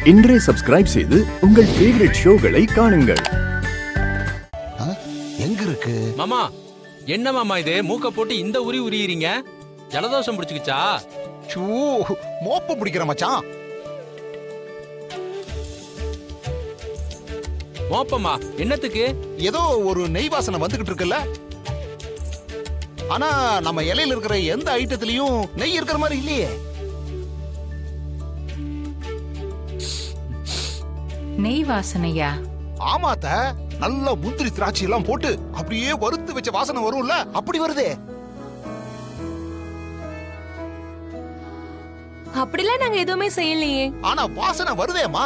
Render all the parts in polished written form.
இன்றே சப்ஸ்கிரைப் செய்து உங்கள் ஃபேவரட் ஷோகளை காணுங்கள். எங்க இருக்கு மாமா? என்ன மாமா இது மூக்க போட்டு இந்த உரி உரியிறீங்க? ஜலதோஷம் பிடிச்சுக்கிச்சா? சூ, மோப்ப பிடிக்கிற மச்சான். மோப்பமா? என்னத்துக்கு? ஏதோ ஒரு நெய் வாசனை வந்துகிட்டு இருக்குல்ல. ஆனா நம்ம இலையில இருக்கிற எந்த ஐட்டத்திலயும் நெய் இருக்கிற மாதிரி இல்லையே. நெய் வாசனையா? ஆமாத்த, நல்ல முந்திரி திராட்சை எல்லாம் போட்டு அப்படியே வறுத்து வச்ச வாசனை வரும்ல, அப்படி வருதே. அப்படிலாம் நாங்க எதுவுமே செய்யலையே. ஆனா வாசனை வருதேமா.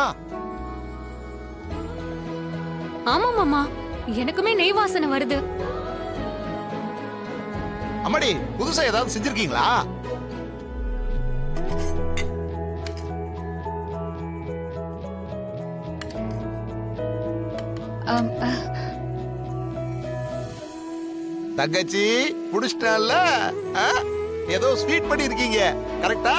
ஆமா மாமா, எனக்குமே நெய் வாசனை வருது. அம்மாடி, புதுசா ஏதாவது செஞ்சிருக்கீங்களா? தங்கச்சி புடிச்சிட்டல்ல, ஏதோ ஸ்வீட் பண்ணி இருக்கீங்க, கரெக்டா?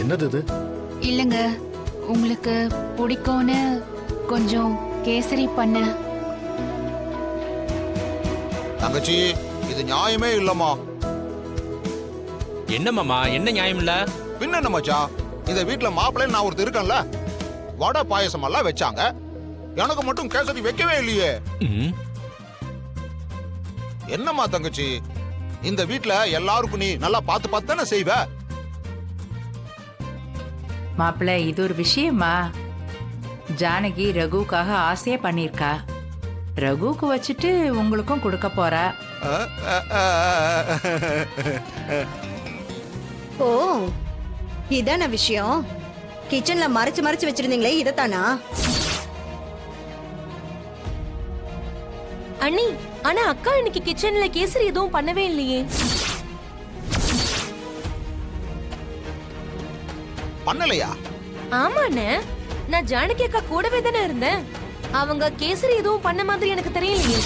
என்னது இது? இல்லங்க, உங்களுக்கு பிடிக்கும்னு கொஞ்சம் கேசரி பண்ண. தங்கச்சி, இது நியாயமே இல்லம்மா. என்ன மாமா, என்ன நியாயம் இல்ல? பின்ன என்ன மச்சான், இந்த வீட்டுல மாப்பிள்ளை நான் ஒருத்தர் இருக்கேன்ல, வடை பாயசம் எல்லாம் வச்சாங்க, எனக்கு மட்டும் கேசரி வைக்கவே இல்லையே. என்னம்மா தங்கச்சி, இந்த வீட்டுல எல்லாருக்கும் நீ நல்லா பார்த்து பார்த்து தானே செய்வ. மாப்பிள்ள, இது ஒரு விஷயமா? ஜானகி ரகுக்காக ஆசையா பண்ணிருக்கா. ரகுக்கு வச்சுட்டு உங்களுக்கும் கொடுக்க போறா. ஓ, இதான விஷயம். கிச்சன்ல மறைச்சு மறைச்சு வச்சிருந்தீங்களே, இதத்தானா? அண்ணி, ஆனா அக்கா இன்னைக்கு கிச்சன்ல கேசரி எதுவும் பண்ணவே இல்லையே. பண்ணலையா? ஆமாண்ணே, நான் ஜானகி அக்கா கூடவே தானே இருந்தேன். அவங்க கேசரி எதுவும் பண்ண மாதிரி எனக்கு தெரியலையே.